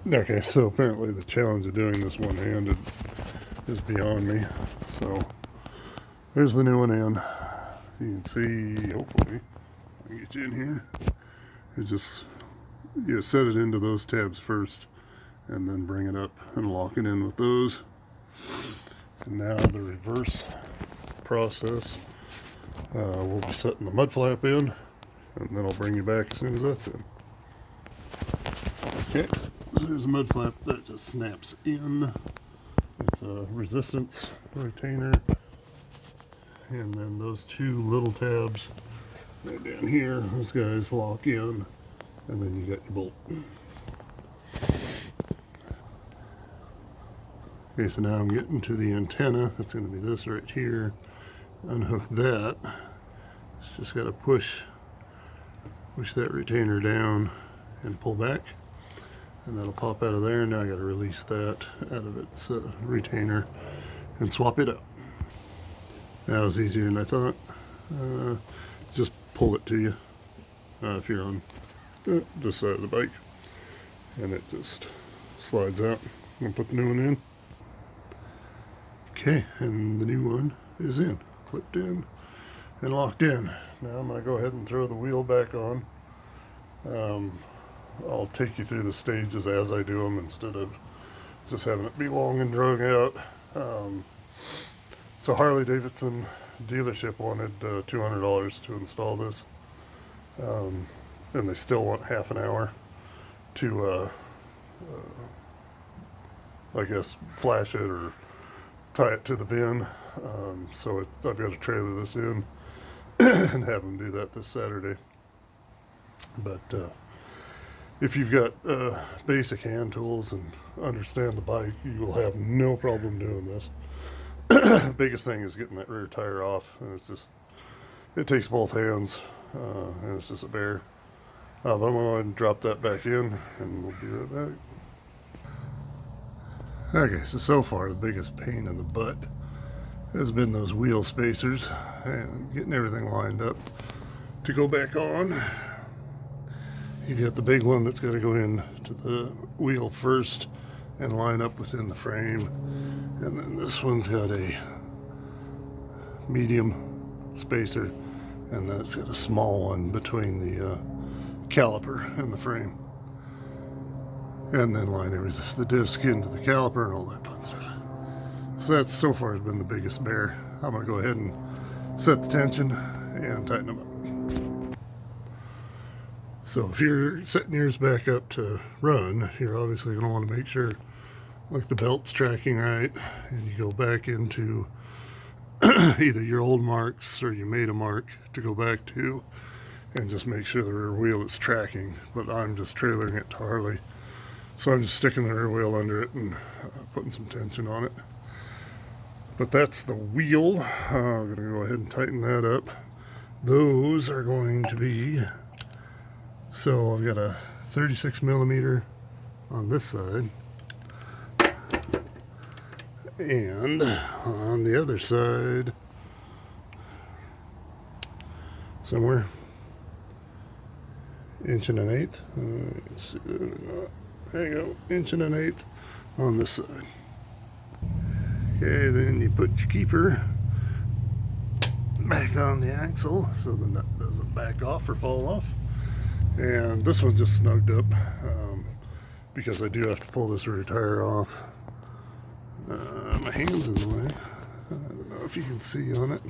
Okay, so apparently the challenge of doing this one-handed is beyond me. So there's the new one in. You can see, hopefully, I can get you in here. It just, you set it into those tabs first and then bring it up and lock it in with those. And now the reverse process, we'll be setting the mud flap in, and then I'll bring you back as soon as that's in. Okay, so there's a mud flap that just snaps in. It's a resistance retainer, and then those two little tabs right down here, those guys lock in, and then you got your bolt. Okay, so now I'm getting to the antenna. That's going to be this right here. Unhook that. It's just got to push that retainer down and pull back, and that'll pop out of there. Now I got to release that out of its retainer and swap it out. That was easier than I thought. Just pull it to you if you're on this side of the bike, and it just slides out. I'm gonna put the new one in. Okay, and the new one is in, clipped in and locked in. Now I'm going to go ahead and throw the wheel back on. I'll take you through the stages as I do them instead of just having it be long and drawn out. So Harley Davidson dealership wanted $200 to install this, and they still want half an hour to, I guess, flash it or tie it to the VIN. So I've got to trailer this in and have them do that this Saturday. But if you've got basic hand tools and understand the bike, you will have no problem doing this. Biggest thing is getting that rear tire off, and it takes both hands, and it's just a bear. But I'm going to go ahead and drop that back in, and we'll be right back. Okay, so far the biggest pain in the butt has been those wheel spacers and getting everything lined up to go back on. You got the big one that's got to go in to the wheel first and line up within the frame, and then this one's got a medium spacer, and then it's got a small one between the caliper and the frame, and then line the disc into the caliper and all that fun stuff. So that's so far has been the biggest bear. I'm going to go ahead and set the tension and tighten them up. So if you're setting yours back up to run, you're obviously going to want to make sure like the belt's tracking right, and you go back into either your old marks or you made a mark to go back to, and just make sure the rear wheel is tracking. But I'm just trailering it to Harley, so I'm just sticking the rear wheel under it and putting some tension on it. But that's the wheel. I'm going to go ahead and tighten that up. Those are going to be, so I've got a 36 millimeter on this side, and on the other side, somewhere, 1 1/8. Let's see, there you go, 1 1/8 on this side. Okay, then you put your keeper back on the axle so the nut doesn't back off or fall off. And this one's just snugged up because I do have to pull this rear tire off. My hand's in the way. I don't know if you can see on it.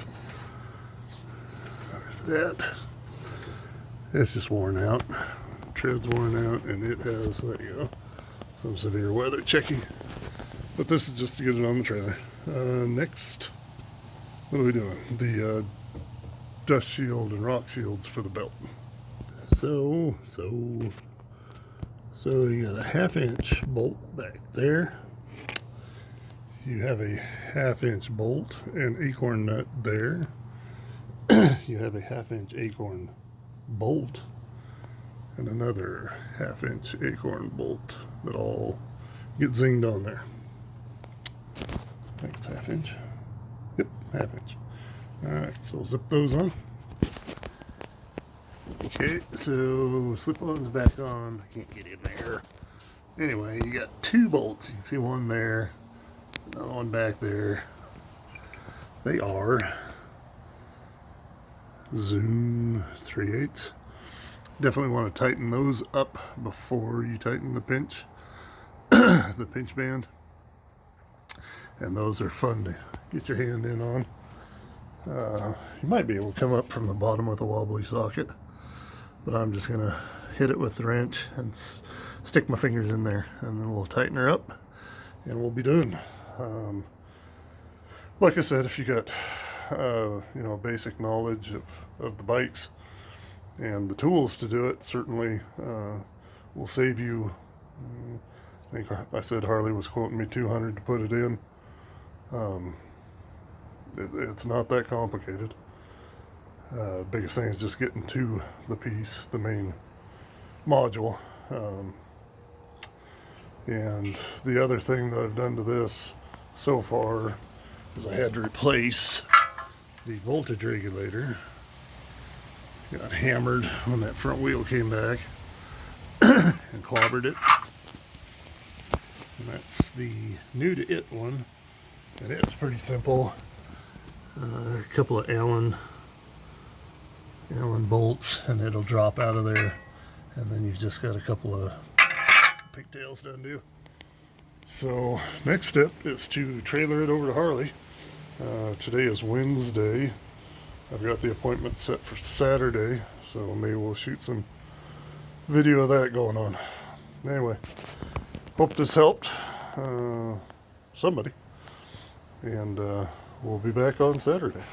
There's that. It's just worn out. Tread's worn out, and it has, there you go, some severe weather checking. But this is just to get it on the trailer. Next, what are we doing? The dust shield and rock shields for the belt. So you got a 1/2 inch bolt back there. You have a 1/2 inch bolt and acorn nut there. You have a 1/2 inch acorn bolt and another 1/2 inch acorn bolt that all get zinged on there. I think it's 1/2 inch. Yep, 1/2 inch. Alright, so we'll zip those on. Okay, so slip-ons back on. I can't get in there. Anyway, you got 2 bolts. You can see one there, another one back there. They are Zoom 3/8. Definitely want to tighten those up before you tighten the pinch, the pinch band. And those are fun to get your hand in on. You might be able to come up from the bottom with a wobbly socket, but I'm just gonna hit it with the wrench and stick my fingers in there, and then we'll tighten her up and we'll be done. Like I said, if you got you know, basic knowledge of the bikes and the tools to do it, certainly will save you. I think I said Harley was quoting me $200 to put it in. It's not that complicated. Biggest thing is just getting to the piece, the main module. And the other thing that I've done to this so far is I had to replace the voltage regulator. Got hammered when that front wheel came back and clobbered it. And that's the new to it one, and it's pretty simple. A couple of Allen bolts, and it'll drop out of there, and then you've just got a couple of pigtails to undo. So next step is to trailer it over to Harley. Today is Wednesday. I've got the appointment set for Saturday, so maybe we'll shoot some video of that going on. Anyway, hope this helped somebody, and we'll be back on Saturday.